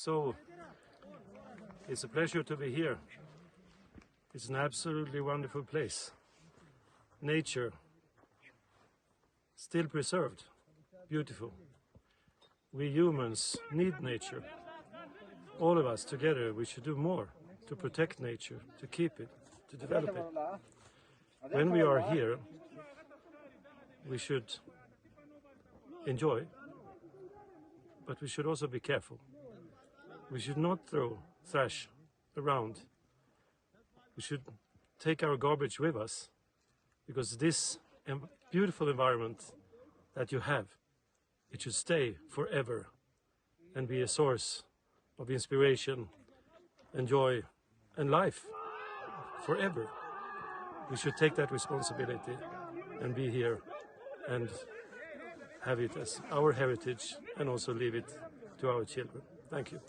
So, it's a pleasure to be here. It's an absolutely wonderful place. Nature, still preserved, beautiful. We humans need nature. All of us together, we should do more to protect nature, to keep it, to develop it. When we are here, we should enjoy, but we should also be careful. We should not throw trash around. We should take our garbage with us, because this beautiful environment that you have, it should stay forever and be a source of inspiration and joy and life forever. We should take that responsibility and be here and have it as our heritage and also leave it to our children. Thank you.